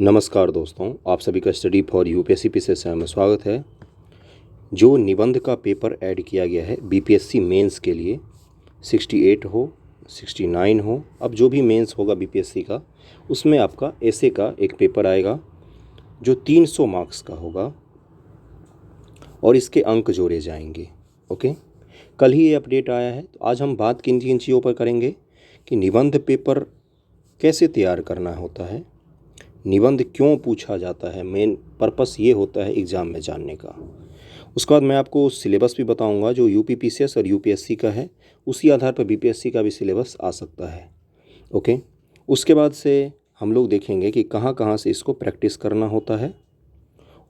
नमस्कार दोस्तों, आप सभी का स्टडी फॉर यूपीएससी पीसीएस में स्वागत है। जो निबंध का पेपर ऐड किया गया है बीपीएससी मेंस के लिए, 68 हो 69 हो, अब जो भी मेंस होगा बीपीएससी का, उसमें आपका ऐसे का एक पेपर आएगा जो 300 मार्क्स का होगा और इसके अंक जोड़े जाएंगे। ओके, कल ही ये अपडेट आया है, तो आज हम बात किन किन चीज़ों पर करेंगे कि निबंध पेपर कैसे तैयार करना होता है, निबंध क्यों पूछा जाता है, मेन पर्पस ये होता है एग्ज़ाम में जानने का। उसके बाद मैं आपको सिलेबस भी बताऊंगा जो यूपीपीसीएस और यूपीएससी का है, उसी आधार पर बीपीएससी का भी सिलेबस आ सकता है। ओके, उसके बाद से हम लोग देखेंगे कि कहाँ कहाँ से इसको प्रैक्टिस करना होता है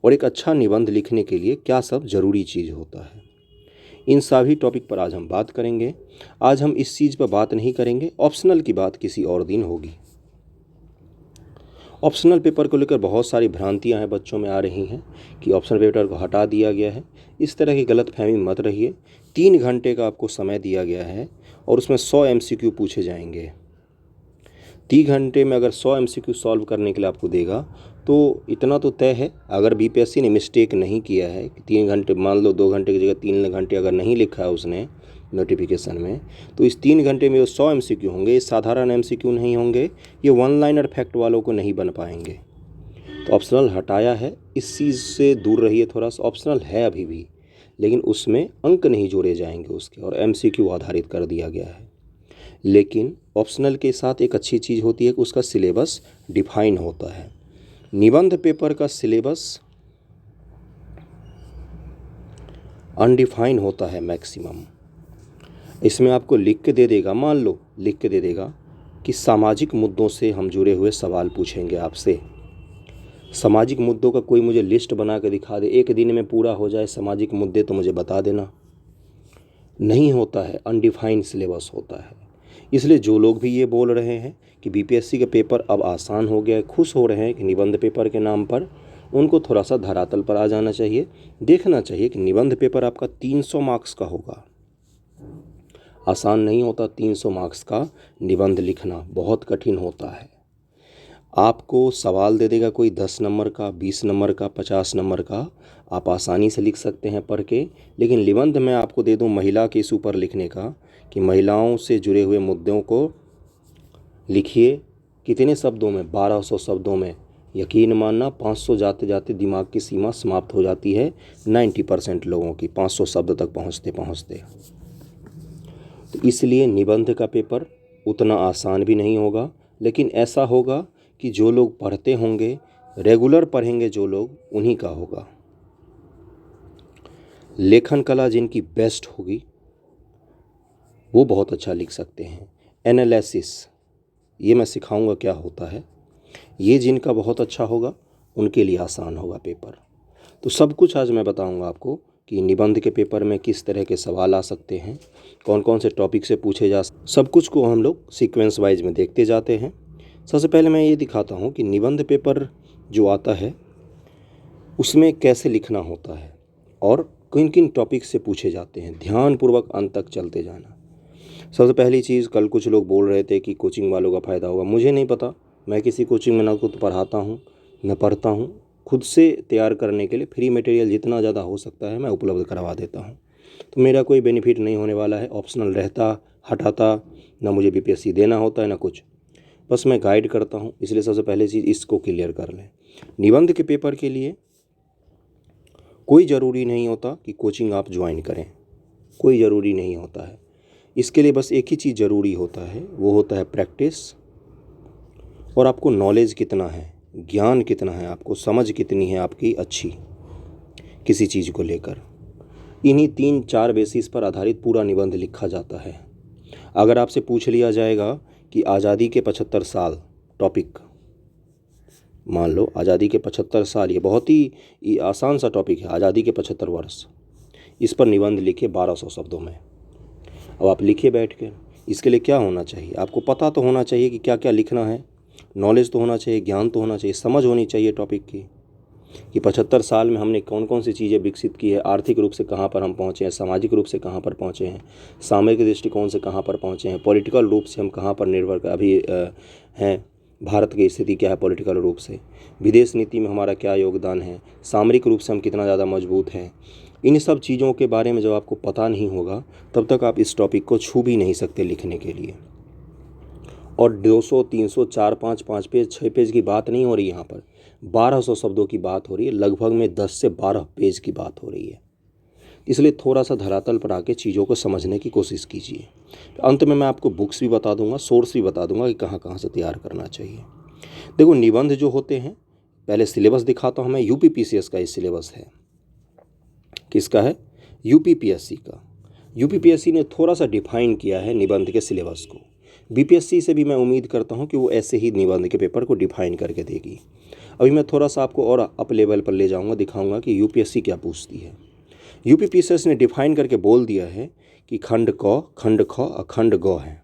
और एक अच्छा निबंध लिखने के लिए क्या सब ज़रूरी चीज़ होता है। इन सभी टॉपिक पर आज हम बात करेंगे। आज हम इस चीज़ पर बात नहीं करेंगे, ऑप्शनल की बात किसी और दिन होगी। ऑप्शनल पेपर को लेकर बहुत सारी भ्रांतियां हैं बच्चों में आ रही हैं कि ऑप्शनल पेपर को हटा दिया गया है। इस तरह की गलतफहमी मत रहिए। 3 घंटे का आपको समय दिया गया है और उसमें 100 एमसीक्यू पूछे जाएंगे। 3 घंटे में अगर 100 एमसीक्यू सॉल्व करने के लिए आपको देगा तो इतना तो तय है, अगर बीपीएससी ने मिस्टेक नहीं किया है कि 3 घंटे, मान लो 2 घंटे की जगह 3 घंटे अगर नहीं लिखा है उसने नोटिफिकेशन में, तो इस 3 घंटे में वो 100 एमसीक्यू होंगे। ये साधारण एमसीक्यू नहीं होंगे, ये वन लाइनर फैक्ट वालों को नहीं बन पाएंगे। तो ऑप्शनल हटाया है, इस चीज़ से दूर रहिए थोड़ा सा। ऑप्शनल है अभी भी, लेकिन उसमें अंक नहीं जोड़े जाएंगे उसके, और एमसीक्यू आधारित कर दिया गया है। लेकिन ऑप्शनल के साथ एक अच्छी चीज़ होती है कि उसका सिलेबस डिफाइन होता है। निबंध पेपर का सिलेबस अनडिफाइन होता है मैक्सिमम। इसमें आपको लिख के दे देगा, मान लो लिख के दे देगा कि सामाजिक मुद्दों से हम जुड़े हुए सवाल पूछेंगे आपसे। सामाजिक मुद्दों का कोई मुझे लिस्ट बना के दिखा दे, एक दिन में पूरा हो जाए सामाजिक मुद्दे, तो मुझे बता देना। नहीं होता है, अनडिफाइंड सिलेबस होता है। इसलिए जो लोग भी ये बोल रहे हैं कि बीपीएससी का पेपर अब आसान हो गया है, खुश हो रहे हैं कि निबंध पेपर के नाम पर, उनको थोड़ा सा धरातल पर आ जाना चाहिए। देखना चाहिए कि निबंध पेपर आपका 300 मार्क्स का होगा। आसान नहीं होता 300 मार्क्स का निबंध लिखना, बहुत कठिन होता है। आपको सवाल दे देगा कोई 10 नंबर का, 20 नंबर का, 50 नंबर का, आप आसानी से लिख सकते हैं पढ़ के। लेकिन निबंध मैं आपको दे दूं महिला के इस ऊपर लिखने का कि महिलाओं से जुड़े हुए मुद्दों को लिखिए, कितने शब्दों में, 1200 शब्दों में। यकीन मानना 500 जाते जाते दिमाग की सीमा समाप्त हो जाती है 90% लोगों की, 500 शब्द तक पहुँचते पहुँचते। तो इसलिए निबंध का पेपर उतना आसान भी नहीं होगा, लेकिन ऐसा होगा कि जो लोग पढ़ते होंगे, रेगुलर पढ़ेंगे जो लोग, उन्हीं का होगा। लेखन कला जिनकी बेस्ट होगी वो बहुत अच्छा लिख सकते हैं। एनालिसिस, ये मैं सिखाऊंगा क्या होता है, ये जिनका बहुत अच्छा होगा उनके लिए आसान होगा पेपर। तो सब कुछ आज मैं बताऊंगा आपको कि निबंध के पेपर में किस तरह के सवाल आ सकते हैं, कौन कौन से टॉपिक से पूछे जा सकते, सब कुछ को हम लोग सीक्वेंस वाइज में देखते जाते हैं। सबसे पहले मैं ये दिखाता हूँ कि निबंध पेपर जो आता है उसमें कैसे लिखना होता है और किन किन टॉपिक से पूछे जाते हैं। ध्यानपूर्वक अंत तक चलते जाना। सबसे पहली चीज़, कल कुछ लोग बोल रहे थे कि कोचिंग वालों का फ़ायदा होगा। मुझे नहीं पता, मैं किसी कोचिंग में ना खुद पढ़ाता हूँ न पढ़ता हूँ। खुद से तैयार करने के लिए फ्री मटेरियल जितना ज़्यादा हो सकता है मैं उपलब्ध करवा देता हूँ। तो मेरा कोई बेनिफिट नहीं होने वाला है। ऑप्शनल रहता, हटाता, ना मुझे बीपीएससी देना होता है ना कुछ, बस मैं गाइड करता हूँ। इसलिए सबसे पहले चीज़ इसको क्लियर कर लें। निबंध के पेपर के लिए कोई ज़रूरी नहीं होता कि कोचिंग आप ज्वाइन करें, कोई ज़रूरी नहीं होता है। इसके लिए बस एक ही चीज़ ज़रूरी होता है, वो होता है प्रैक्टिस, और आपको नॉलेज कितना है, ज्ञान कितना है, आपको समझ कितनी है आपकी अच्छी किसी चीज़ को लेकर। इन्हीं 3-4 बेसिस पर आधारित पूरा निबंध लिखा जाता है। अगर आपसे पूछ लिया जाएगा कि आज़ादी के 75 साल टॉपिक, मान लो आज़ादी के 75 साल, ये बहुत ही आसान सा टॉपिक है, आज़ादी के 75 वर्ष, इस पर निबंध लिखे 1200 शब्दों में। अब आप लिखिए बैठ के। इसके लिए क्या होना चाहिए, आपको पता तो होना चाहिए कि क्या क्या लिखना है, नॉलेज तो होना चाहिए, ज्ञान तो होना चाहिए, समझ होनी चाहिए टॉपिक की कि 75 साल में हमने कौन कौन सी चीज़ें विकसित की है, आर्थिक रूप से कहाँ पर हम पहुँचे हैं, सामाजिक रूप से कहाँ पर पहुँचे हैं, सामरिक दृष्टिकोण से कहाँ पर पहुँचे हैं, पॉलिटिकल रूप से हम कहाँ पर निर्भर अभी हैं, भारत की स्थिति क्या है पॉलिटिकल रूप से, विदेश नीति में हमारा क्या योगदान है, सामरिक रूप से हम कितना ज़्यादा मजबूत हैं। इन सब चीज़ों के बारे में जब आपको पता नहीं होगा तब तक आप इस टॉपिक को छू भी नहीं सकते लिखने के लिए। और 200, 300, 4, 5 पेज, 6 पेज की बात नहीं हो रही, यहाँ पर 1200 शब्दों की बात हो रही है, लगभग में 10 से 12 पेज की बात हो रही है। इसलिए थोड़ा सा धरातल पर आके चीज़ों को समझने की कोशिश कीजिए। अंत में मैं आपको बुक्स भी बता दूंगा, सोर्स भी बता दूंगा कि कहाँ कहाँ से तैयार करना चाहिए। देखो, निबंध जो होते हैं, पहले सिलेबस दिखाता हूँ मैं। यूपीपीसीएस का ये सिलेबस है। किसका है? यूपीपीएससी का। यूपीपीएससी ने थोड़ा सा डिफाइन किया है निबंध के सिलेबस को। बीपीएससी से भी मैं उम्मीद करता हूँ कि वो ऐसे ही निबंध के पेपर को डिफाइन करके देगी। अभी मैं थोड़ा सा आपको और अप लेवल पर ले जाऊँगा, दिखाऊँगा कि यूपीएससी क्या पूछती है। यूपीपीसीएस ने डिफाइन करके बोल दिया है कि खंड क, खंड ख, अखंड ग है।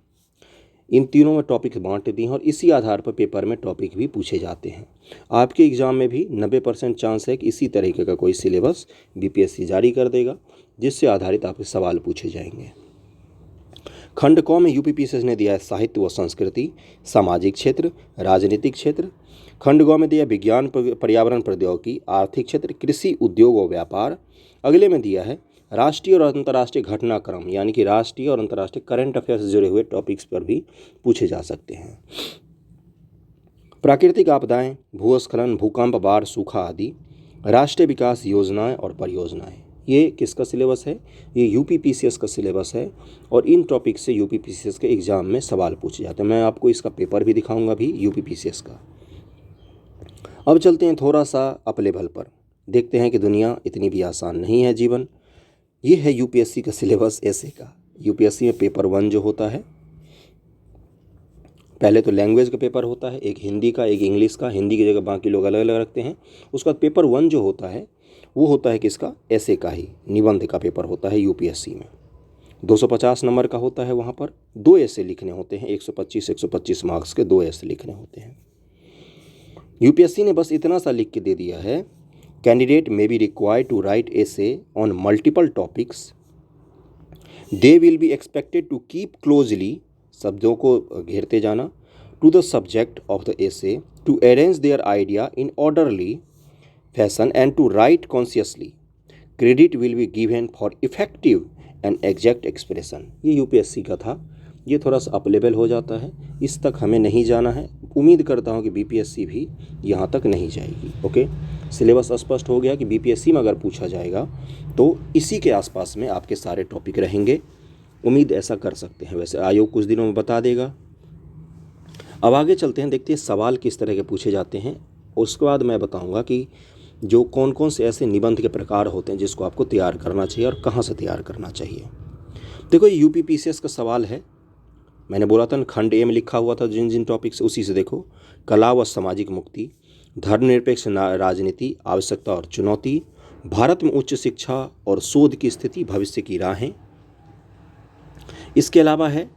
इन तीनों में टॉपिक बांट दिए हैं और इसी आधार पर पेपर में टॉपिक भी पूछे जाते हैं। आपके एग्ज़ाम में भी 90% चांस है कि इसी तरीके का कोई सिलेबस बीपीएससी जारी कर देगा, जिससे आधारित आपके सवाल पूछे जाएंगे। खंड क में यूपीपीसीएस ने दिया है साहित्य व संस्कृति, सामाजिक क्षेत्र, राजनीतिक क्षेत्र। खंड ग में दिया विज्ञान, पर्यावरण, प्रौद्योगिकी, आर्थिक क्षेत्र, कृषि, उद्योग और व्यापार। अगले में दिया है राष्ट्रीय और अंतर्राष्ट्रीय घटनाक्रम, यानी कि राष्ट्रीय और अंतर्राष्ट्रीय करंट अफेयर से जुड़े हुए टॉपिक्स पर भी पूछे जा सकते हैं। प्राकृतिक आपदाएं, भूस्खलन, भूकंप, बाढ़, सूखा आदि, राष्ट्रीय विकास योजनाएं और परियोजनाएं। ये किसका सिलेबस है? ये यूपीपीसीएस का सिलेबस है और इन टॉपिक से यूपीपीसीएस के एग्जाम में सवाल पूछे जाते हैं। मैं आपको इसका पेपर भी दिखाऊंगा भी यूपीपीसीएस का। अब चलते हैं थोड़ा सा अप लेवल पर, देखते हैं कि दुनिया इतनी भी आसान नहीं है जीवन। ये है यूपीएससी का सिलेबस ऐसे का। यूपीएससी में पेपर 1 जो होता है, पहले तो लैंग्वेज का पेपर होता है, एक हिंदी का, एक इंग्लिश का। हिंदी की जगह बाकी लोग अलग अलग रखते हैं। उसके बाद पेपर 1 जो होता है वो होता है किसका? ऐसे का ही, निबंध का पेपर होता है यूपीएससी में। 250 नंबर का होता है। वहाँ पर 2 ऐसे लिखने होते हैं, 125 मार्क्स के 2 ऐसे लिखने होते हैं। यूपीएससी ने बस इतना सा लिख के दे दिया है, candidate may be required to write essay on multiple topics, they will be expected to keep closely, शब्दों को घेरते जाना, to the subject of the essay, to arrange their idea in orderly fashion and to write consciously, credit will be given for effective and exact expression. ये UPSC का था। ये थोड़ा सा अप लेवल हो जाता है, इस तक हमें नहीं जाना है। उम्मीद करता हूँ कि बीपीएससी भी यहाँ तक नहीं जाएगी। ओके, सिलेबस स्पष्ट हो गया कि बीपीएससी में अगर पूछा जाएगा तो इसी के आसपास में आपके सारे टॉपिक रहेंगे। उम्मीद ऐसा कर सकते हैं। वैसे आयोग कुछ दिनों में बता देगा। अब आगे चलते हैं, देखते हैं सवाल किस तरह के पूछे जाते हैं। उसके बाद मैं बताऊँगा कि जो कौन कौन से ऐसे निबंध के प्रकार होते हैं जिसको आपको तैयार करना चाहिए और कहाँ से तैयार करना चाहिए। देखो, ये यूपीपीसीएस का सवाल है। मैंने बोला था खंड ए में लिखा हुआ था जिन जिन टॉपिक से, उसी से देखो। कला व सामाजिक मुक्ति, धर्मनिरपेक्ष राजनीति, आवश्यकता और चुनौती, भारत में उच्च शिक्षा और शोध की स्थिति, भविष्य की राहें। इसके अलावा है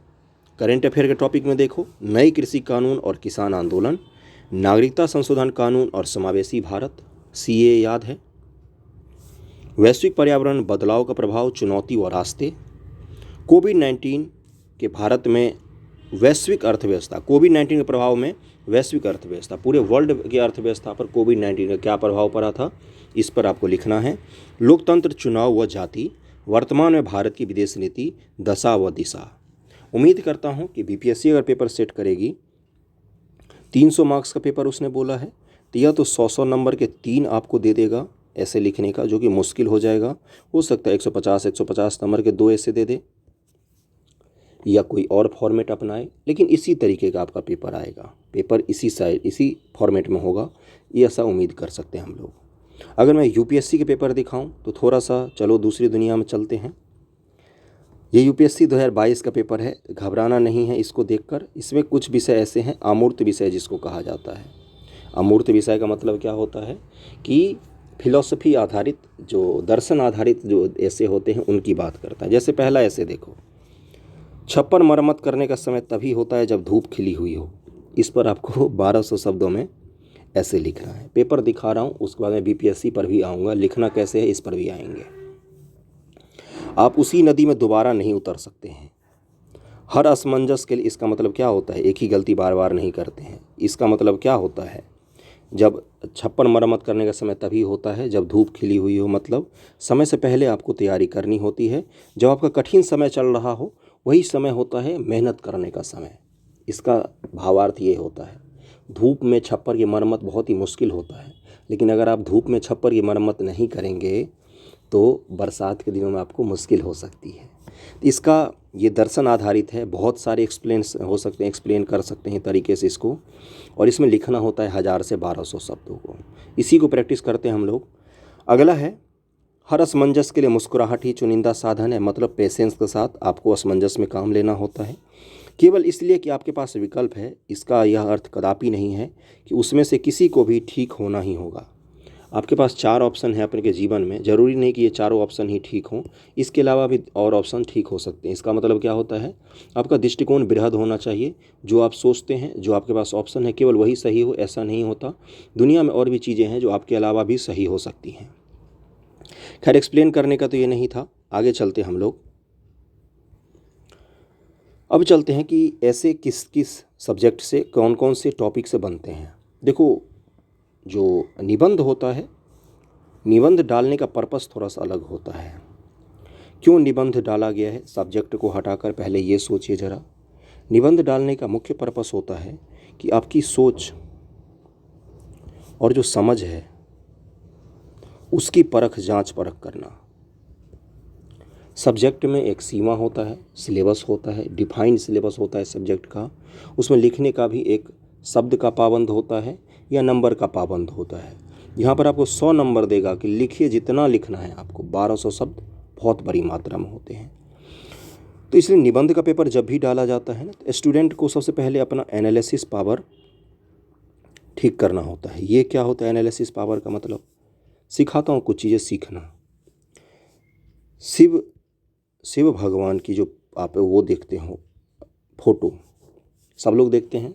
करेंट अफेयर के टॉपिक में देखो, नए कृषि कानून और किसान आंदोलन, नागरिकता संशोधन कानून और समावेशी भारत, सीए याद है, वैश्विक पर्यावरण बदलाव का प्रभाव, चुनौती व रास्ते, कोविड-19 के भारत में वैश्विक अर्थव्यवस्था, कोविड-19 के प्रभाव में वैश्विक अर्थव्यवस्था, पूरे वर्ल्ड की अर्थव्यवस्था पर कोविड-19 का क्या प्रभाव पड़ा था, इस पर आपको लिखना है। लोकतंत्र, चुनाव व जाति, वर्तमान में भारत की विदेश नीति, दशा व दिशा। उम्मीद करता हूं कि बीपीएससी अगर पेपर सेट करेगी, 300 मार्क्स का पेपर उसने बोला है, तो या तो 100 नंबर के 3 आपको दे देगा ऐसे लिखने का, जो कि मुश्किल हो जाएगा। हो सकता है 150 नंबर के 2 ऐसे दे दे, या कोई और फॉर्मेट अपनाए, लेकिन इसी तरीके का आपका पेपर आएगा। पेपर इसी फॉर्मेट में होगा, ये ऐसा उम्मीद कर सकते हैं हम लोग। अगर मैं यूपीएससी के पेपर दिखाऊं तो थोड़ा सा चलो दूसरी दुनिया में चलते हैं। ये यूपीएससी 2022 का पेपर है, घबराना नहीं है इसको देखकर। इसमें कुछ विषय ऐसे हैं, अमूर्त विषय जिसको कहा जाता है। अमूर्त विषय का मतलब क्या होता है कि फिलॉसफी आधारित, जो दर्शन आधारित जो ऐसे होते हैं उनकी बात करता है। जैसे पहला ऐसे देखो, छप्पर मरम्मत करने का समय तभी होता है जब धूप खिली हुई हो। इस पर आपको 1200 शब्दों में ऐसे लिखना है। पेपर दिखा रहा हूँ, उसके बाद मैं बीपीएससी पर भी आऊँगा, लिखना कैसे है इस पर भी आएंगे। आप उसी नदी में दोबारा नहीं उतर सकते हैं। हर असमंजस के लिए इसका मतलब क्या होता है, एक ही गलती बार बार नहीं करते हैं। इसका मतलब क्या होता है, जब छप्पर मरम्मत करने का समय तभी होता है जब धूप खिली हुई हो, मतलब समय से पहले आपको तैयारी करनी होती है। जब आपका कठिन समय चल रहा हो वही समय होता है मेहनत करने का समय। इसका भावार्थ ये होता है। धूप में छप्पर की मरम्मत बहुत ही मुश्किल होता है, लेकिन अगर आप धूप में छप्पर की मरम्मत नहीं करेंगे तो बरसात के दिनों में आपको मुश्किल हो सकती है। इसका ये दर्शन आधारित है, बहुत सारे एक्सप्लेन हो सकते हैं, एक्सप्लेन कर सकते हैं तरीके से इसको, और इसमें लिखना होता है 1000 से 1200 शब्दों को। इसी को प्रैक्टिस करते हैं हम लोग। अगला है, हर असमंजस के लिए मुस्कुराहट ही चुनिंदा साधन है, मतलब पेशेंस के साथ आपको असमंजस में काम लेना होता है। केवल इसलिए कि आपके पास विकल्प है, इसका यह अर्थ कदापि नहीं है कि उसमें से किसी को भी ठीक होना ही होगा। आपके पास 4 ऑप्शन है अपने के जीवन में, ज़रूरी नहीं कि ये चारों ऑप्शन ही ठीक हों, इसके अलावा भी और ऑप्शन ठीक हो सकते हैं। इसका मतलब क्या होता है, आपका दृष्टिकोण बृहद होना चाहिए। जो आप सोचते हैं, जो आपके पास ऑप्शन है, केवल वही सही हो ऐसा नहीं होता। दुनिया में और भी चीज़ें हैं जो आपके अलावा भी सही हो सकती हैं। खैर, एक्सप्लेन करने का तो ये नहीं था, आगे चलते हम लोग। अब चलते हैं कि ऐसे किस किस सब्जेक्ट से कौन कौन से टॉपिक से बनते हैं। देखो, जो निबंध होता है, निबंध डालने का पर्पस थोड़ा सा अलग होता है। क्यों निबंध डाला गया है, सब्जेक्ट को हटाकर पहले ये सोचिए ज़रा। निबंध डालने का मुख्य पर्पस होता है कि आपकी सोच और जो समझ है उसकी परख, जांच परख करना। सब्जेक्ट में एक सीमा होता है, सिलेबस होता है, डिफाइंड सिलेबस होता है सब्जेक्ट का। उसमें लिखने का भी एक शब्द का पाबंद होता है या नंबर का पाबंद होता है। यहाँ पर आपको 100 नंबर देगा कि लिखिए जितना लिखना है आपको। 1200 शब्द बहुत बड़ी मात्रा में होते हैं। तो इसलिए निबंध का पेपर जब भी डाला जाता है ना, तो स्टूडेंट को सबसे पहले अपना एनालिसिस पावर ठीक करना होता है। ये क्या होता है एनालिसिस पावर का मतलब, सिखाता हूँ कुछ चीज़ें सीखना। शिव भगवान की जो आप वो देखते हो फोटो, सब लोग देखते हैं।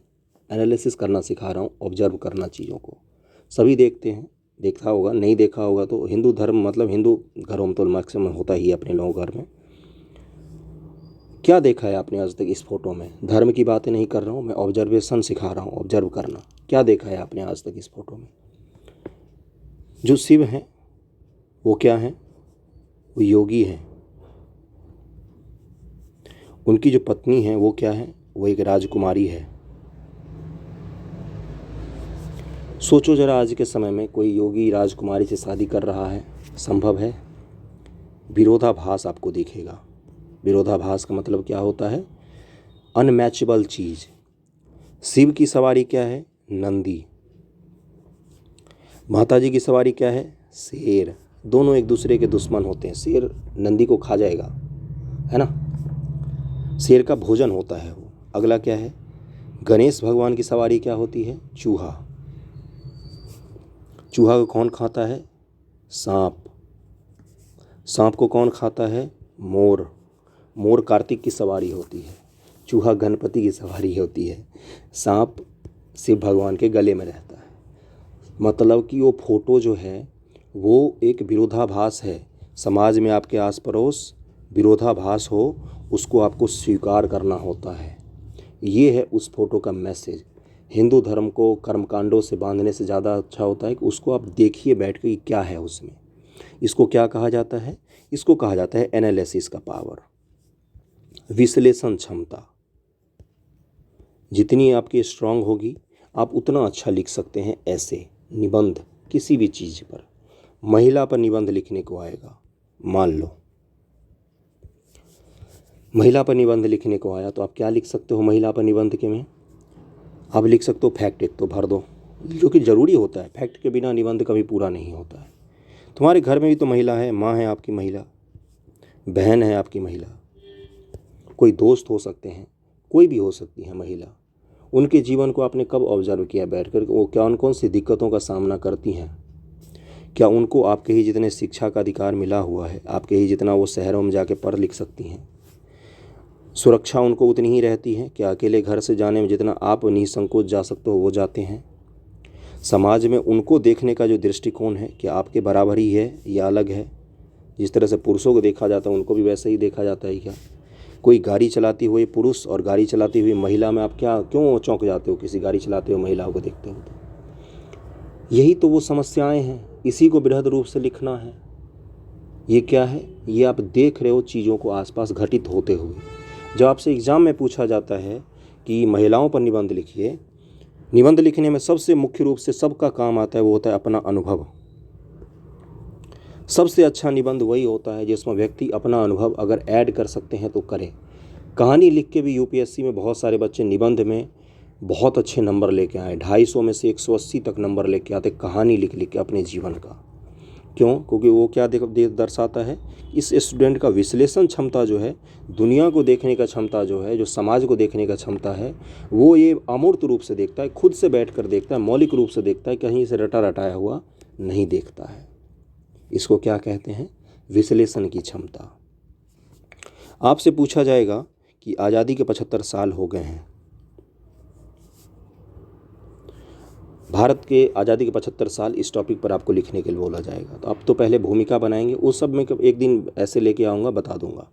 एनालिसिस करना सिखा रहा हूँ, ऑब्जर्व करना चीज़ों को। सभी देखते हैं, देखा होगा, नहीं देखा होगा तो हिंदू धर्म, मतलब हिंदू घरों में तो मैक्सिमम होता ही है अपने लोगों घर में। क्या देखा है आपने आज तक इस फोटो में? धर्म की बातें नहीं कर रहा हूँ मैं, ऑब्जर्वेशन सिखा रहा हूँ, ऑब्जर्व करना। क्या देखा है आपने आज तक इस फोटो में? जो शिव हैं वो क्या हैं? वो योगी हैं। उनकी जो पत्नी है वो क्या है? वो एक राजकुमारी है। सोचो जरा, आज के समय में कोई योगी राजकुमारी से शादी कर रहा है, संभव है? विरोधाभास आपको दिखेगा। विरोधाभास का मतलब क्या होता है? अनमैचेबल चीज़। शिव की सवारी क्या है? नंदी। माता जी की सवारी क्या है? शेर। दोनों एक दूसरे के दुश्मन होते हैं। शेर नंदी को खा जाएगा, है ना, शेर का भोजन होता है वो। अगला क्या है? गणेश भगवान की सवारी क्या होती है? चूहा। चूहा को कौन खाता है? सांप। सांप को कौन खाता है? मोर। मोर कार्तिक की सवारी होती है, चूहा गणपति की सवारी होती है, सांप शिव भगवान के गले में रहता है। मतलब कि वो फोटो जो है वो एक विरोधाभास है। समाज में आपके आस पड़ोस विरोधाभास हो, उसको आपको स्वीकार करना होता है। ये है उस फोटो का मैसेज। हिंदू धर्म को कर्मकांडों से बांधने से ज़्यादा अच्छा होता है कि उसको आप देखिए बैठ के क्या है उसमें। इसको क्या कहा जाता है? इसको कहा जाता है एनालिसिस का पावर, विश्लेषण क्षमता। जितनी आपकी स्ट्रांग होगी आप उतना अच्छा लिख सकते हैं। ऐसे निबंध किसी भी चीज़ पर, महिला पर निबंध लिखने को आएगा, मान लो महिला पर निबंध लिखने को आया, तो आप क्या लिख सकते हो महिला पर निबंध के में? आप लिख सकते हो फैक्ट, एक तो भर दो, जो कि ज़रूरी होता है। फैक्ट के बिना निबंध कभी पूरा नहीं होता है। तुम्हारे घर में भी तो महिला है, माँ है आपकी महिला, बहन है आपकी महिला, कोई दोस्त हो सकते हैं, कोई भी हो सकती है महिला। उनके जीवन को आपने कब ऑब्जर्व किया बैठकर, वो कौन कौन सी दिक्कतों का सामना करती हैं? क्या उनको आपके ही जितने शिक्षा का अधिकार मिला हुआ है, आपके ही जितना वो शहरों में जाके पढ़ लिख सकती हैं? सुरक्षा उनको उतनी ही रहती है? क्या अकेले घर से जाने में जितना आप निसंकोच जा सकते हो वो जाते हैं? समाज में उनको देखने का जो दृष्टिकोण है, क्या आपके बराबर ही है या अलग है? जिस तरह से पुरुषों को देखा जाता है उनको भी वैसे ही देखा जाता है क्या? कोई गाड़ी चलाते हुए पुरुष और गाड़ी चलाती हुई महिला में आप क्यों चौंक जाते हो किसी गाड़ी चलाते हुए महिलाओं को देखते हो? तो यही तो वो समस्याएं हैं, इसी को बृहद रूप से लिखना है। ये क्या है? ये आप देख रहे हो चीज़ों को आसपास घटित होते हुए। जब आपसे एग्ज़ाम में पूछा जाता है कि महिलाओं पर निबंध लिखिए, निबंध लिखने में सबसे मुख्य रूप से सबका काम आता है, वो होता है अपना अनुभव। सबसे अच्छा निबंध वही होता है जिसमें व्यक्ति अपना अनुभव अगर ऐड कर सकते हैं तो करें। कहानी लिख के भी यूपीएससी में बहुत सारे बच्चे निबंध में बहुत अच्छे नंबर लेके आए, 250 में से 180 तक नंबर लेके आते कहानी लिख लिख के अपने जीवन का। क्यों? क्योंकि वो क्या दर्शाता है, इस स्टूडेंट का विश्लेषण क्षमता जो है, दुनिया को देखने का क्षमता जो है, जो समाज को देखने का क्षमता है, वो ये अमूर्त रूप से देखता है, खुद से बैठकर देखता है, मौलिक रूप से देखता है, कहीं से रटा रटाया हुआ नहीं देखता है। इसको क्या कहते हैं? विश्लेषण की क्षमता। आपसे पूछा जाएगा कि आज़ादी के 75 साल हो गए हैं, भारत के आज़ादी के 75 साल, इस टॉपिक पर आपको लिखने के लिए बोला जाएगा। तो आप तो पहले भूमिका बनाएंगे, उस सब में एक दिन ऐसे लेके आऊँगा, बता दूंगा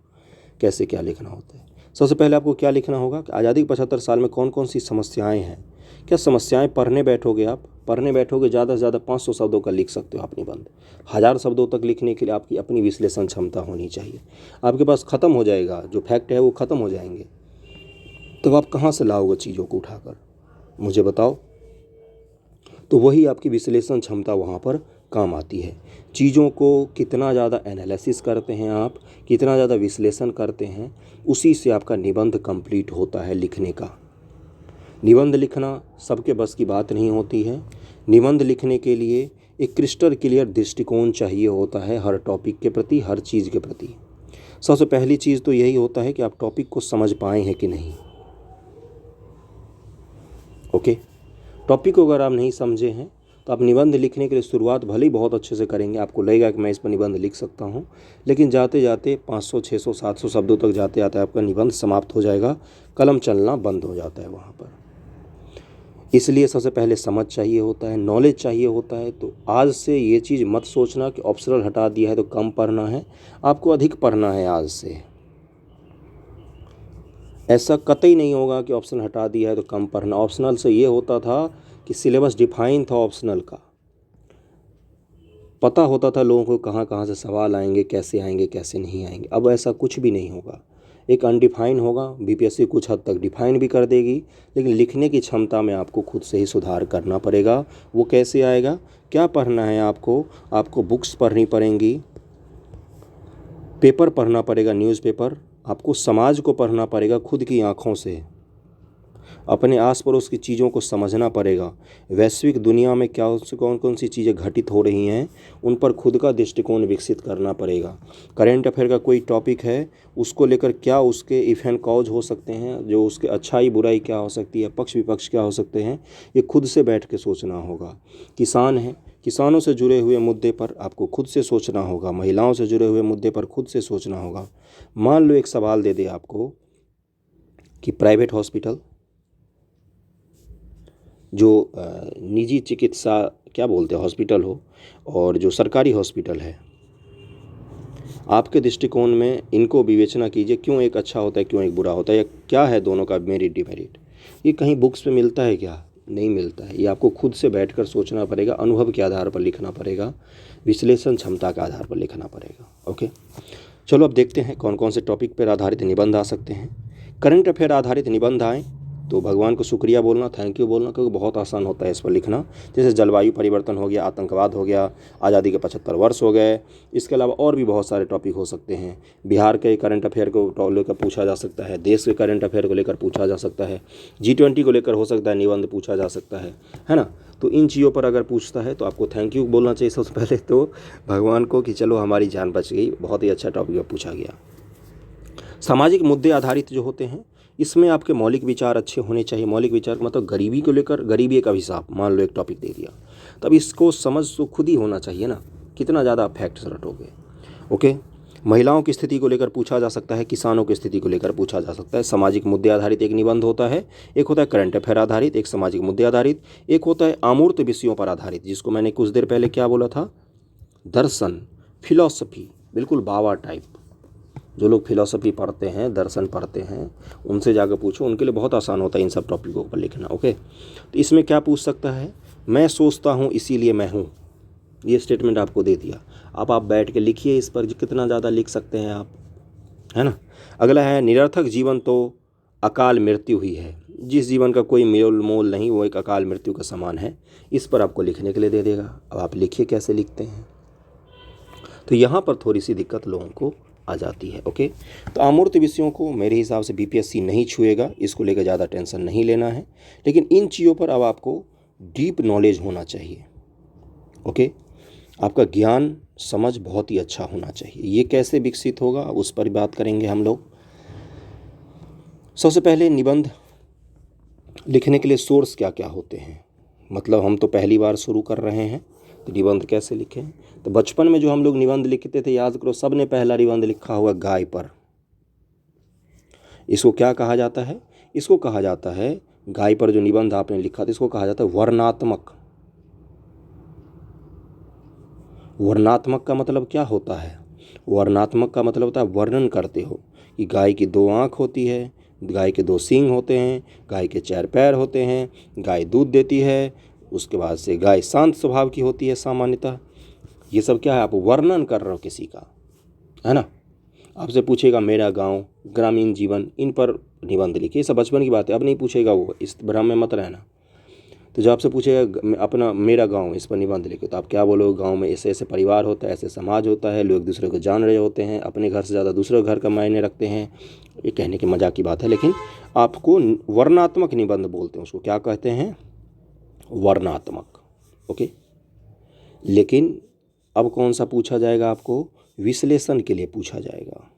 कैसे क्या लिखना होता है। सबसे पहले आपको क्या लिखना होगा कि आज़ादी के 75 साल में कौन कौन सी समस्याएं हैं। क्या समस्याएं पढ़ने बैठोगे, आप पढ़ने बैठोगे ज़्यादा से ज़्यादा 500 शब्दों का लिख सकते हो आप निबंध। 1000 शब्दों तक लिखने के लिए आपकी अपनी विश्लेषण क्षमता होनी चाहिए। आपके पास ख़त्म हो जाएगा, जो फैक्ट है वो ख़त्म हो जाएंगे, तो आप कहाँ से लाओगे चीज़ों को उठाकर, मुझे बताओ। तो वही आपकी विश्लेषण क्षमता वहाँ पर काम आती है। चीज़ों को कितना ज़्यादा एनालिसिस करते हैं आप, कितना ज़्यादा विश्लेषण करते हैं, उसी से आपका निबंध कंप्लीट होता है लिखने का। निबंध लिखना सबके बस की बात नहीं होती है। निबंध लिखने के लिए एक क्रिस्टल क्लियर दृष्टिकोण चाहिए होता है हर टॉपिक के प्रति, हर चीज़ के प्रति। सबसे पहली चीज़ तो यही होता है कि आप टॉपिक को समझ पाए हैं कि नहीं। ओके, टॉपिक को अगर आप नहीं समझे हैं तो आप निबंध लिखने के लिए शुरुआत भले ही बहुत अच्छे से करेंगे, आपको लगेगा कि मैं इस पर निबंध लिख सकता हूं, लेकिन जाते जाते 500, 600, 700 शब्दों तक जाते जाते आपका निबंध समाप्त हो जाएगा, कलम चलना बंद हो जाता है वहाँ पर। इसलिए सबसे पहले समझ चाहिए होता है, नॉलेज चाहिए होता है। तो आज से ये चीज़ मत सोचना कि ऑप्शनल हटा दिया है तो कम पढ़ना है, आपको अधिक पढ़ना है आज से। ऐसा कतई नहीं होगा कि ऑप्शन हटा दिया है तो कम पढ़ना। ऑप्शनल से ये होता था कि सिलेबस डिफाइन था ऑप्शनल का, पता होता था लोगों को कहाँ कहाँ से सवाल आएंगे, कैसे नहीं आएंगे। अब ऐसा कुछ भी नहीं होगा, एक अनडिफाइन होगा। बीपीएससी कुछ हद तक डिफाइन भी कर देगी, लेकिन लिखने की क्षमता में आपको खुद से ही सुधार करना पड़ेगा। वो कैसे आएगा? क्या पढ़ना है आपको बुक्स पढ़नी पड़ेंगी, पेपर पढ़ना पड़ेगा, न्यूज़पेपर। आपको समाज को पढ़ना पड़ेगा खुद की आँखों से, अपने आस पड़ोस की चीज़ों को समझना पड़ेगा। वैश्विक दुनिया में क्या कौन कौन सी चीज़ें घटित हो रही हैं, उन पर खुद का दृष्टिकोण विकसित करना पड़ेगा। करेंट अफेयर का कोई टॉपिक है, उसको लेकर क्या उसके इफ एंड कॉज हो सकते हैं, जो उसके अच्छाई बुराई क्या हो सकती है, पक्ष विपक्ष क्या हो सकते हैं, ये खुद से बैठ के सोचना होगा। किसान हैं, किसानों से जुड़े हुए मुद्दे पर आपको खुद से सोचना होगा। महिलाओं से जुड़े हुए मुद्दे पर खुद से सोचना होगा। मान लो एक सवाल दे दे आपको कि प्राइवेट हॉस्पिटल, जो निजी चिकित्सा क्या बोलते हैं हॉस्पिटल हो, और जो सरकारी हॉस्पिटल है, आपके दृष्टिकोण में इनको विवेचना कीजिए, क्यों एक अच्छा होता है, क्यों एक बुरा होता है, या क्या है दोनों का मेरिट डिमेरिट। ये कहीं बुक्स पे मिलता है क्या? नहीं मिलता है। ये आपको खुद से बैठकर सोचना पड़ेगा, अनुभव के आधार पर लिखना पड़ेगा, विश्लेषण क्षमता के आधार पर लिखना पड़ेगा। ओके, चलो अब देखते हैं कौन कौन से टॉपिक पर आधारित निबंध आ सकते हैं। करंट अफेयर आधारित निबंध आए तो भगवान को शुक्रिया बोलना, थैंक यू बोलना, क्योंकि बहुत आसान होता है इस पर लिखना। जैसे जलवायु परिवर्तन हो गया, आतंकवाद हो गया, आज़ादी के 75 वर्ष हो गए। इसके अलावा और भी बहुत सारे टॉपिक हो सकते हैं। बिहार के करंट अफेयर को लेकर पूछा जा सकता है, देश के करंट अफेयर को लेकर पूछा जा सकता है, G20 को लेकर हो सकता है निबंध पूछा जा सकता है ना। तो इन चीज़ों पर अगर पूछता है तो आपको थैंक यू बोलना चाहिए सबसे पहले तो भगवान को, कि चलो हमारी जान बच गई, बहुत ही अच्छा टॉपिक पूछा गया। सामाजिक मुद्दे आधारित जो होते हैं, इसमें आपके मौलिक विचार अच्छे होने चाहिए। मौलिक विचार का मतलब गरीबी को लेकर, गरीबी एक अभिशाप, मान लो एक टॉपिक दे दिया, तब इसको समझ तो खुद ही होना चाहिए ना, कितना ज़्यादा फैक्ट्स रटोगे। ओके, महिलाओं की स्थिति को लेकर पूछा जा सकता है, किसानों की स्थिति को लेकर पूछा जा सकता है। सामाजिक मुद्दे आधारित एक निबंध होता है, एक होता है करंट अफेयर आधारित, एक सामाजिक मुद्दे आधारित, एक होता है अमूर्त विषयों पर आधारित, जिसको मैंने कुछ देर पहले क्या बोला था, दर्शन, फिलॉसफी, बिल्कुल बाबा टाइप। जो लोग फिलॉसफी पढ़ते हैं, दर्शन पढ़ते हैं, उनसे जाकर पूछो, उनके लिए बहुत आसान होता है इन सब टॉपिकों पर लिखना। ओके, तो इसमें क्या पूछ सकता है, मैं सोचता हूँ इसीलिए मैं हूँ, ये स्टेटमेंट आपको दे दिया। अब आप बैठ के लिखिए इस पर, कितना ज़्यादा लिख सकते हैं आप, है ना। अगला है, निरर्थक जीवन तो अकाल मृत्यु ही है, जिस जीवन का कोई मेल मोल नहीं वो एक अकाल मृत्यु का समान है। इस पर आपको लिखने के लिए दे देगा। अब आप लिखिए कैसे लिखते हैं। तो यहाँ पर थोड़ी सी दिक्कत लोगों को आ जाती है। ओके, तो अमूर्त विषयों को मेरे हिसाब से बीपीएससी नहीं छुएगा, इसको लेकर ज़्यादा टेंशन नहीं लेना है। लेकिन इन चीज़ों पर अब आपको डीप नॉलेज होना चाहिए। ओके, आपका ज्ञान समझ बहुत ही अच्छा होना चाहिए। ये कैसे विकसित होगा उस पर बात करेंगे हम लोग। सबसे पहले निबंध लिखने के लिए सोर्स क्या क्या होते हैं, मतलब हम तो पहली बार शुरू कर रहे हैं, तो निबंध कैसे लिखें। तो बचपन में जो हम लोग निबंध लिखते थे, याद करो, सब ने पहला निबंध लिखा हुआ गाय पर। इसको क्या कहा जाता है, इसको कहा जाता है, गाय पर जो निबंध आपने लिखा था इसको कहा जाता है वर्णात्मक। वर्णात्मक का मतलब क्या होता है, वर्णात्मक का मतलब होता है वर्णन करते हो कि गाय की 2 आँख होती है, गाय के 2 सींग होते हैं, गाय के 4 पैर होते हैं, गाय दूध देती है, उसके बाद से गाय शांत स्वभाव की होती है सामान्यतः। ये सब क्या है, आप वर्णन कर रहे हो किसी का, है ना। आपसे पूछेगा मेरा गांव, ग्रामीण जीवन, इन पर निबंध लिखिए। ये सब बचपन की बात है, अब नहीं पूछेगा वो, इस भ्रम में मत रहना। तो जब आपसे पूछेगा अपना मेरा गांव, इस पर निबंध लिखो, तो आप क्या बोलोगे, गांव में ऐसे ऐसे परिवार होता है, ऐसे समाज होता है, लोग एक दूसरे को जान रहे होते हैं, अपने घर से ज़्यादा दूसरे घर का मायने रखते हैं। ये कहने की मजाक की बात है, लेकिन आपको वर्णात्मक निबंध बोलते हैं, उसको क्या कहते हैं, वर्णात्मक। ओके, लेकिन अब कौन सा पूछा जाएगा, आपको विश्लेषण के लिए पूछा जाएगा।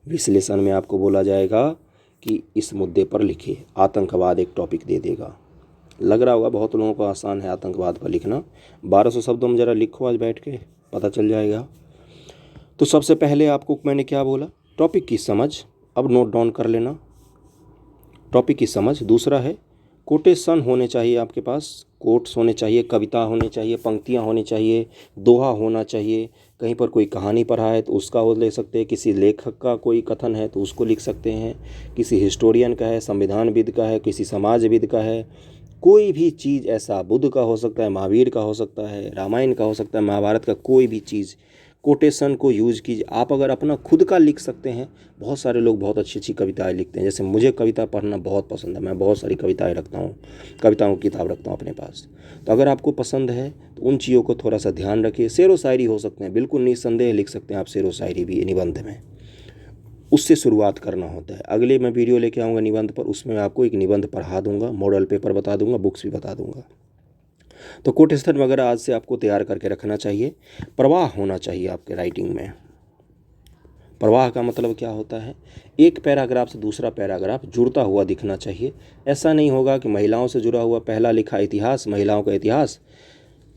विश्लेषण में आपको बोला जाएगा कि इस मुद्दे पर लिखिए। आतंकवाद एक टॉपिक दे देगा। लग रहा होगा बहुत लोगों को आसान है आतंकवाद पर लिखना, 1200 शब्दों में ज़रा लिखो आज बैठ के, पता चल जाएगा। तो सबसे पहले आपको मैंने क्या बोला, टॉपिक की समझ, अब नोट डाउन कर लेना, टॉपिक की समझ। दूसरा है कोटेशन होने चाहिए आपके पास, कोट्स होने चाहिए, कविता होनी चाहिए, पंक्तियाँ होनी चाहिए, दोहा होना चाहिए। कहीं पर कोई कहानी पढ़ा है तो उसका वो ले सकते हैं, किसी लेखक का कोई कथन है तो उसको लिख सकते हैं, किसी हिस्टोरियन का है, संविधानविद का है, किसी समाजविद का है, कोई भी चीज़ ऐसा, बुद्ध का हो सकता है, महावीर का हो सकता है, रामायण का हो सकता है, महाभारत का, कोई भी चीज़, कोटेशन को यूज़ कीजिए। आप अगर अपना खुद का लिख सकते हैं, बहुत सारे लोग बहुत अच्छी अच्छी कविताएं लिखते हैं, जैसे मुझे कविता पढ़ना बहुत पसंद है, मैं बहुत सारी कविताएं रखता हूँ, कविताओं की किताब रखता हूँ अपने पास। तो अगर आपको पसंद है तो उन चीज़ों को थोड़ा सा ध्यान रखिए। शेर व शायरी हो सकते हैं, बिल्कुल निस्संदेह लिख सकते हैं आप शेर व शायरी भी निबंध में, उससे शुरुआत करना होता है। अगले मैं वीडियो लेके आऊँगा निबंध पर, उसमें आपको एक निबंध पढ़ा दूंगा, मॉडल पेपर बता दूंगा, बुक्स भी बता दूंगा। तो कोटेशन वगैरह आज से आपको तैयार करके रखना चाहिए। प्रवाह होना चाहिए आपके राइटिंग में। प्रवाह का मतलब क्या होता है, एक पैराग्राफ से दूसरा पैराग्राफ जुड़ता हुआ दिखना चाहिए। ऐसा नहीं होगा कि महिलाओं से जुड़ा हुआ पहला लिखा इतिहास, महिलाओं का इतिहास,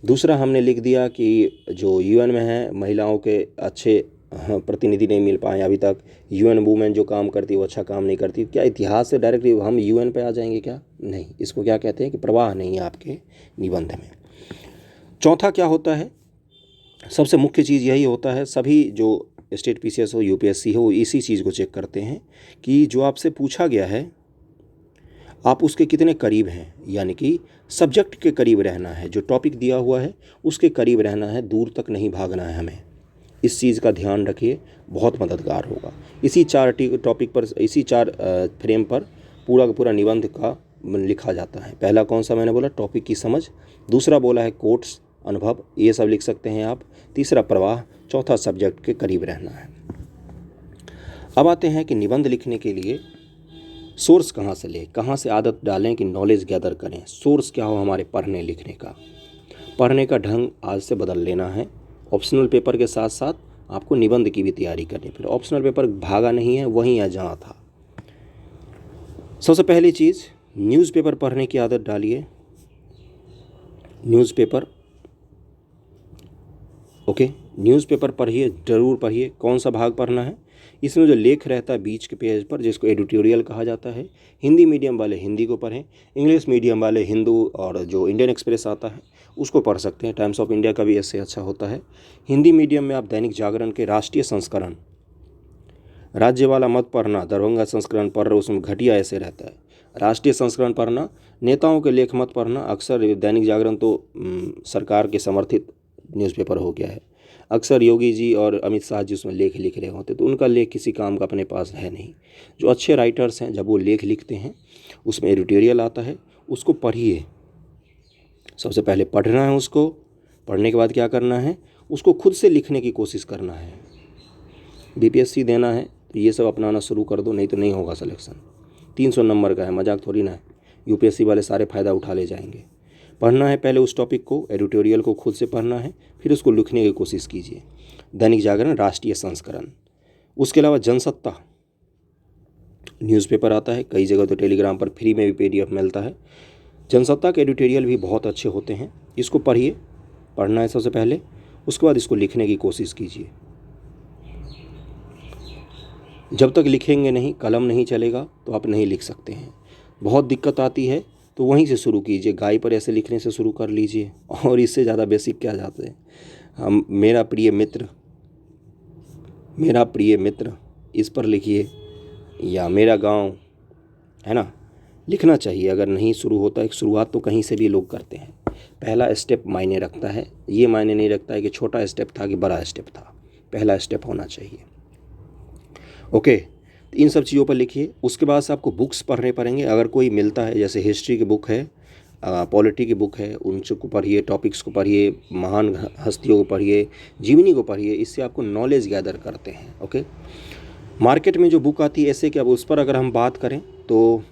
दूसरा हमने लिख दिया कि जो यूएन में है महिलाओं के अच्छे प्रतिनिधि नहीं मिल पाए अभी तक, यूएन वूमेन जो काम करती है वो अच्छा काम नहीं करती। क्या इतिहास से डायरेक्टली हम यूएन पे आ जाएंगे क्या, नहीं। इसको क्या कहते हैं कि प्रवाह नहीं है आपके निबंध में। चौथा क्या होता है, सबसे मुख्य चीज़ यही होता है, सभी जो स्टेट पीसीएस हो, यूपीएससी हो, इसी चीज़ को चेक करते हैं कि जो आपसे पूछा गया है आप उसके कितने करीब हैं, यानी कि सब्जेक्ट के करीब रहना है, जो टॉपिक दिया हुआ है उसके करीब रहना है, दूर तक नहीं भागना है हमें। इस चीज़ का ध्यान रखिए, बहुत मददगार होगा। इसी 4 टॉपिक पर, इसी 4 फ्रेम पर पूरा का पूरा निबंध का लिखा जाता है। पहला कौन सा मैंने बोला, टॉपिक की समझ, दूसरा बोला है कोट्स, अनुभव, ये सब लिख सकते हैं आप, तीसरा प्रवाह, चौथा सब्जेक्ट के करीब रहना है। अब आते हैं कि निबंध लिखने के लिए सोर्स कहाँ से लें, कहाँ से आदत डालें कि नॉलेज गैदर करें। सोर्स क्या हो हमारे पढ़ने लिखने का, पढ़ने का ढंग आज से बदल लेना है। ऑप्शनल पेपर के साथ साथ आपको निबंध की भी तैयारी करनी, फिर ऑप्शनल पेपर भागा नहीं है, वहीं है जहाँ था। सबसे पहली चीज़, न्यूज़पेपर पढ़ने की आदत डालिए। न्यूज़पेपर, ओके, न्यूज़पेपर पढ़िए, ज़रूर पढ़िए। कौन सा भाग पढ़ना है, इसमें जो लेख रहता है बीच के पेज पर, जिसको एडिटोरियल कहा जाता है, हिंदी मीडियम वाले हिंदी को पढ़ें, इंग्लिश मीडियम वाले हिंदू और जो इंडियन एक्सप्रेस आता है उसको पढ़ सकते हैं। टाइम्स ऑफ इंडिया का भी ऐसे अच्छा होता है। हिंदी मीडियम में आप दैनिक जागरण के राष्ट्रीय संस्करण, राज्य वाला मत पढ़ना, दरभंगा संस्करण पढ़ रहे उसमें घटिया ऐसे रहता है। राष्ट्रीय संस्करण पढ़ना, नेताओं के लेख मत पढ़ना। अक्सर दैनिक जागरण तो सरकार के समर्थित न्यूज़पेपर हो गया है। अक्सर योगी जी और अमित शाह जी उसमें लेख लिख रहे होते, तो उनका लेख किसी काम का अपने पास है नहीं। जो अच्छे राइटर्स हैं जब वो लेख लिखते हैं उसमें एडिटोरियल आता है, उसको पढ़िए। सबसे पहले पढ़ना है, उसको पढ़ने के बाद क्या करना है, उसको खुद से लिखने की कोशिश करना है। बीपीएससी देना है तो ये सब अपनाना शुरू कर दो, नहीं तो नहीं होगा सिलेक्शन। 300 नंबर का है, मजाक थोड़ी ना है। यूपीएससी वाले सारे फ़ायदा उठा ले जाएंगे। पढ़ना है पहले उस टॉपिक को, एडिटोरियल को खुद से पढ़ना है, फिर उसको लिखने की कोशिश कीजिए। दैनिक जागरण राष्ट्रीय संस्करण। उसके अलावा जनसत्ता न्यूज़पेपर आता है, कई जगह तो टेलीग्राम पर फ्री में भी पीडीएफ मिलता है। जनसत्ता के एडिटोरियल भी बहुत अच्छे होते हैं, इसको पढ़िए। पढ़ना है सबसे पहले, उसके बाद इसको लिखने की कोशिश कीजिए। जब तक लिखेंगे नहीं, कलम नहीं चलेगा तो आप नहीं लिख सकते हैं। बहुत दिक्कत आती है तो वहीं से शुरू कीजिए, गाय पर ऐसे लिखने से शुरू कर लीजिए, और इससे ज़्यादा बेसिक क्या जाते हैं। हम मेरा प्रिय मित्र इस पर लिखिए, या मेरा गांव, है ना, लिखना चाहिए। अगर नहीं शुरू होता, एक शुरुआत तो कहीं से भी लोग करते हैं। पहला स्टेप मायने रखता है, ये मायने नहीं रखता है कि छोटा स्टेप था कि बड़ा स्टेप था। पहला स्टेप होना चाहिए। ओके, तो इन सब चीज़ों पर लिखिए। उसके बाद से आपको बुक्स पढ़ने पड़ेंगे, अगर कोई मिलता है, जैसे हिस्ट्री की बुक है, पॉलिटी की बुक है, उनको पढ़िए, टॉपिक्स को पढ़िए, महान हस्तियों को पढ़िए, जीवनी को पढ़िए। इससे आपको नॉलेज गैदर करते हैं। ओके, मार्केट में जो बुक आती है ऐसे कि अब उस पर अगर हम बात करें तो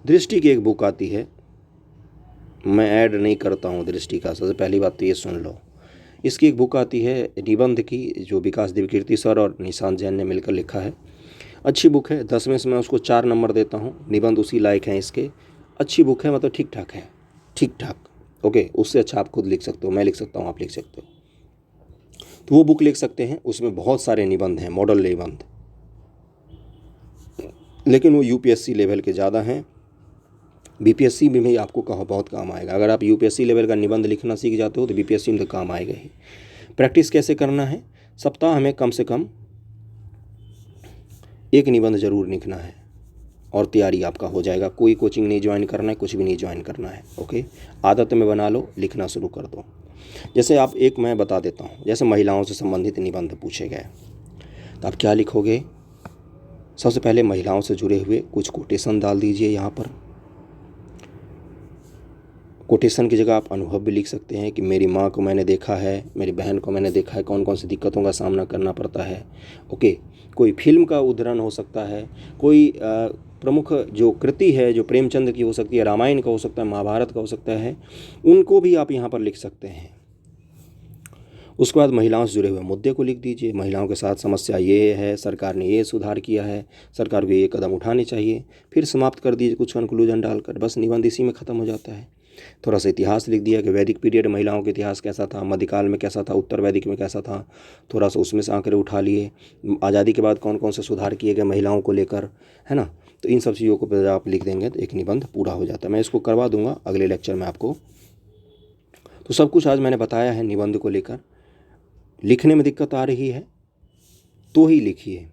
दृष्टि की एक बुक आती है, मैं ऐड नहीं करता हूँ दृष्टि का, सबसे पहली बात तो ये सुन लो। इसकी एक बुक आती है निबंध की, जो विकास दिव्यकीर्ति सर और निशांत जैन ने मिलकर लिखा है। अच्छी बुक है, 10 में से मैं उसको 4 नंबर देता हूँ। निबंध उसी लायक हैं इसके, अच्छी बुक है, मतलब ठीक ठाक है, ठीक ठाक। ओके, उससे अच्छा आप खुद लिख सकते हो, मैं लिख सकता हूँ, आप लिख सकते हो, तो वो बुक लिख सकते हैं। उसमें बहुत सारे निबंध हैं, मॉडल निबंध, लेकिन वो यूपीएससी लेवल के ज़्यादा हैं। बीपीएससी में भी आपको बहुत काम आएगा। अगर आप यूपीएससी लेवल का निबंध लिखना सीख जाते हो तो बीपीएससी में तो काम आएगा ही। प्रैक्टिस कैसे करना है, सप्ताह में कम से कम एक निबंध ज़रूर लिखना है और तैयारी आपका हो जाएगा। कोई कोचिंग नहीं ज्वाइन करना है, कुछ भी नहीं ज्वाइन करना है। ओके, आदत में बना लो, लिखना शुरू कर दो। जैसे आप एक मैं बता देता हूँ, जैसे महिलाओं से संबंधित निबंध पूछे गए तो आप क्या लिखोगे। सबसे पहले महिलाओं से जुड़े हुए कुछ कोटेशन डाल दीजिए। यहाँ पर कोटेशन की जगह आप अनुभव भी लिख सकते हैं कि मेरी माँ को मैंने देखा है, मेरी बहन को मैंने देखा है, कौन कौन सी दिक्कतों का सामना करना पड़ता है। ओके, कोई फिल्म का उदाहरण हो सकता है, कोई प्रमुख जो कृति है जो प्रेमचंद की हो सकती है, रामायण का हो सकता है, महाभारत का हो सकता है, उनको भी आप यहाँ पर लिख सकते हैं। उसके बाद महिलाओं से जुड़े हुए मुद्दे को लिख दीजिए। महिलाओं के साथ समस्या ये है, सरकार ने ये सुधार किया है, सरकार को ये कदम उठाने चाहिए। फिर समाप्त कर दीजिए कुछ कंक्लूजन डालकर, बस निबंध इसी में ख़त्म हो जाता है। थोड़ा सा इतिहास लिख दिया कि वैदिक पीरियड महिलाओं का इतिहास कैसा था, मध्यकाल में कैसा था, उत्तर वैदिक में कैसा था, थोड़ा सा उसमें से आंकड़े उठा लिए। आज़ादी के बाद कौन कौन से सुधार किए गए महिलाओं को लेकर, है ना। तो इन सब चीज़ों को आप लिख देंगे तो एक निबंध पूरा हो जाता है। मैं इसको करवा दूंगा अगले लेक्चर में आपको। तो सब कुछ आज मैंने बताया है निबंध को लेकर। लिखने में दिक्कत आ रही है तो ही लिखिए,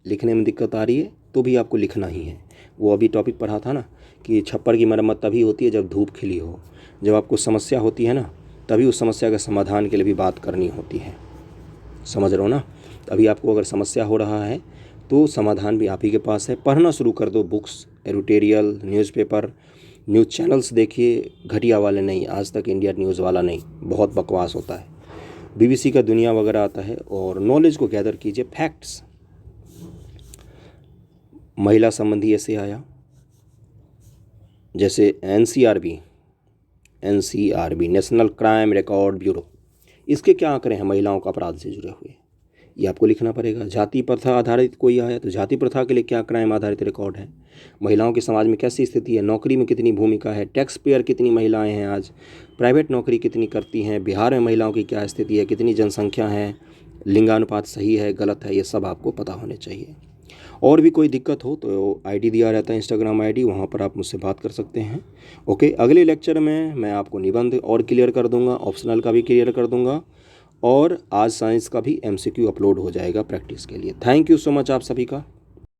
लिखने में दिक्कत आ रही है तो भी आपको लिखना ही है। वो अभी टॉपिक पढ़ा था ना कि छप्पर की मरम्मत तभी होती है जब धूप खिली हो। जब आपको समस्या होती है ना, तभी उस समस्या के समाधान के लिए भी बात करनी होती है। समझ रहे हो ना। अभी आपको अगर समस्या हो रहा है तो समाधान भी आप ही के पास है। पढ़ना शुरू कर दो, books, editorial, newspaper, news channels देखिए, घटिया वाले नहीं, आज तक इंडिया न्यूज़ वाला नहीं, बहुत बकवास होता है। बीबीसी का दुनिया वगैरह आता है, और नॉलेज को गैदर कीजिए, फैक्ट्स। महिला संबंधी ऐसे आया, जैसे NCRB national crime record bureau, इसके क्या आंकड़े हैं महिलाओं का अपराध से जुड़े हुए, ये आपको लिखना पड़ेगा। जाति प्रथा आधारित कोई आया तो जाति प्रथा के लिए क्या क्राइम आधारित रिकॉर्ड है, महिलाओं की समाज में कैसी स्थिति है, नौकरी में कितनी भूमिका है, टैक्स पेयर कितनी महिलाएं हैं आज, प्राइवेट नौकरी कितनी करती हैं, बिहार में महिलाओं की क्या स्थिति है, कितनी जनसंख्या है, लिंगानुपात सही है गलत है ये सब आपको पता होने चाहिए। और भी कोई दिक्कत हो तो आईडी दिया रहता है इंस्टाग्राम आईडी, वहाँ पर आप मुझसे बात कर सकते हैं। ओके, अगले लेक्चर में मैं आपको निबंध और क्लियर कर दूंगा, ऑप्शनल का भी क्लियर कर दूंगा, और आज साइंस का भी एमसीक्यू अपलोड हो जाएगा प्रैक्टिस के लिए। थैंक यू सो मच आप सभी का।